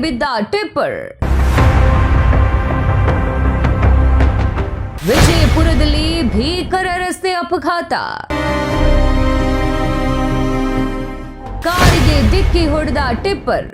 ಬಿದ್ದ ಟಿಪ್ಪರ್. ವಿಜಯಪುರದಲ್ಲಿ ಭೀಕರ ರಸ್ತೆ ಅಪಘಾತ. ಕಾರಿಗೆ ಡಿಕ್ಕಿ ಹೊಡೆದ ಟಿಪ್ಪರ್.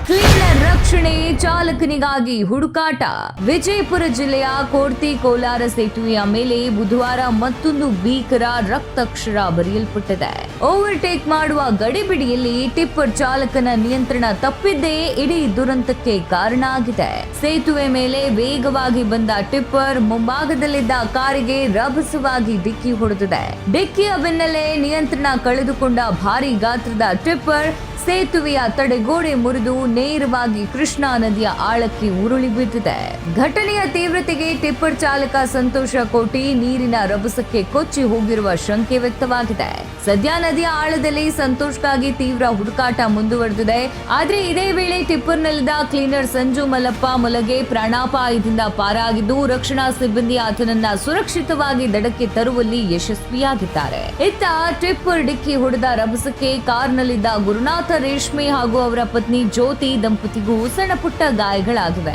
ಕ್ಲೀನರ್ ರಕ್ಷಣೆ, ಚಾಲಕನಿಗಾಗಿ ಹುಡುಕಾಟ. ವಿಜಯಪುರ ಜಿಲ್ಲೆಯ ಕೋರ್ತಿ ಕೋಲಾರ ಸೇತುವೆಯ ಮೇಲೆ ಬುಧವಾರ ಮತ್ತೊಂದು ಭೀಕರ ರಕ್ತಾಕ್ಷರ ಬರೆಯಲ್ಪಟ್ಟಿದೆ. ಓವರ್ಟೇಕ್ ಮಾಡುವ ಗಡಿಬಿಡಿಯಲ್ಲಿ ಟಿಪ್ಪರ್ ಚಾಲಕನ ನಿಯಂತ್ರಣ ತಪ್ಪಿದ್ದೇ ಇಡೀ ದುರಂತಕ್ಕೆ ಕಾರಣ ಆಗಿದೆ. ಸೇತುವೆ ಮೇಲೆ ವೇಗವಾಗಿ ಬಂದ ಟಿಪ್ಪರ್ ಮುಂಭಾಗದಲ್ಲಿದ್ದ ಕಾರಿಗೆ ರಭಸವಾಗಿ ಡಿಕ್ಕಿ ಹೊಡೆದಿದೆ. ಡಿಕ್ಕಿಯ ಬೆನ್ನಲ್ಲೇ ನಿಯಂತ್ರಣ ಕಳೆದುಕೊಂಡ ಭಾರಿ ಗಾತ್ರದ ಟಿಪ್ಪರ್ ಸೇತುವೆಯ ತಡೆಗೋಡೆ ಮುರಿದು ನೇರವಾಗಿ ಕೃಷ್ಣಾ ನದಿಯ ಆಳಕ್ಕೆ ಉರುಳಿ ಬಿದ್ದಿದೆ. ಘಟನೆಯ ತೀವ್ರತೆಗೆ ಟಿಪ್ಪರ್ ಚಾಲಕ ಸಂತೋಷ ಕೋಟಿ ನೀರಿನ ರಭಸಕ್ಕೆ ಕೊಚ್ಚಿ ಹೋಗಿರುವ ಶಂಕೆ ವ್ಯಕ್ತವಾಗಿದೆ. ಸದ್ಯ ನದಿಯ ಆಳದಲ್ಲಿ ಸಂತೋಷ್ಗಾಗಿ ತೀವ್ರ ಹುಡುಕಾಟ ಮುಂದುವರೆದಿದೆ. ಆದ್ರೆ ಇದೇ ವೇಳೆ ಟಿಪ್ಪರ್ನಲ್ಲಿದ್ದ ಕ್ಲೀನರ್ ಸಂಜು ಮಲ್ಲಪ್ಪ ಮೊಲಗೆ ಪ್ರಾಣಾಪಾಯದಿಂದ ಪಾರಾಗಿದ್ದು, ರಕ್ಷಣಾ ಸಿಬ್ಬಂದಿ ಆತನನ್ನ ಸುರಕ್ಷಿತವಾಗಿ ದಡಕ್ಕೆ ತರುವಲ್ಲಿ ಯಶಸ್ವಿಯಾಗಿದ್ದಾರೆ. ಇತ್ತ ಟಿಪ್ಪರ್ ಡಿಕ್ಕಿ ಹೊಡೆದ ರಭಸಕ್ಕೆ ಕಾರ್ನಲ್ಲಿದ್ದ ಗುರುನಾಥ ರೇಷ್ಮೆ ಹಾಗೂ ಅವರ ಪತ್ನಿ ಜ್ಯೋತಿ ದಂಪತಿಗೂ ಸಣ್ಣ ಪುಟ್ಟ ಗಾಯಗಳಾಗಿವೆ.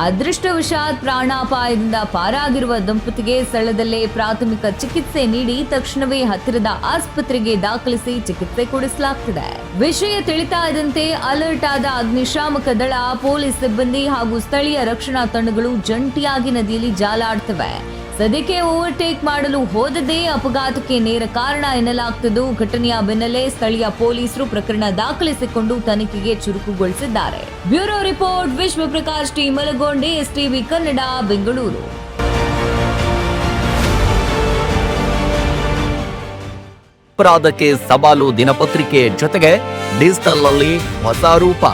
ಅದೃಷ್ಟವಶಾತ್ ಪ್ರಾಣಾಪಾಯದಿಂದ ಪಾರಾಗಿರುವ ದಂಪತಿಗೆ ಸ್ಥಳದಲ್ಲೇ ಪ್ರಾಥಮಿಕ ಚಿಕಿತ್ಸೆ ನೀಡಿ ತಕ್ಷಣವೇ ಹತ್ತಿರದ ಆಸ್ಪತ್ರೆಗೆ ದಾಖಲಿಸಿ ಚಿಕಿತ್ಸೆ ಕೊಡಿಸಲಾಗುತ್ತಿದೆ. ವಿಷಯ ತಿಳಿತಾ ಇದ್ದಂತೆ ಅಲರ್ಟ್ ಆದ ಅಗ್ನಿಶಾಮಕ ದಳ, ಪೊಲೀಸ್ ಸಿಬ್ಬಂದಿ ಹಾಗೂ ಸ್ಥಳೀಯ ರಕ್ಷಣಾ ತಂಡಗಳು ಜಂಟಿಯಾಗಿ ನದಿಯಲ್ಲಿ ಜಾಲಾಡ್ತವೆ. ಸದ್ಯಕ್ಕೆ ಓವರ್ಟೇಕ್ ಮಾಡಲು ಹೋದದೇ ಅಪಘಾತಕ್ಕೆ ನೇರ ಕಾರಣ ಎನ್ನಲಾಗ್ತಿದ್ದು, ಘಟನೆಯ ಬೆನ್ನಲ್ಲೇ ಸ್ಥಳೀಯ ಪೊಲೀಸರು ಪ್ರಕರಣ ದಾಖಲಿಸಿಕೊಂಡು ತನಿಖೆಗೆ ಚುರುಕುಗೊಳಿಸಿದ್ದಾರೆ. Bureau report, Vishwaprakash T Malagonde, STV Kannada, Bengaluru. ಅಪರಾಧಕ್ಕೆ ಸವಾಲು ದಿನಪತ್ರಿಕೆ ಜೊತೆಗೆ ಡಿಜಿಟಲ್ ನಲ್ಲಿ ಹೊಸ ರೂಪ.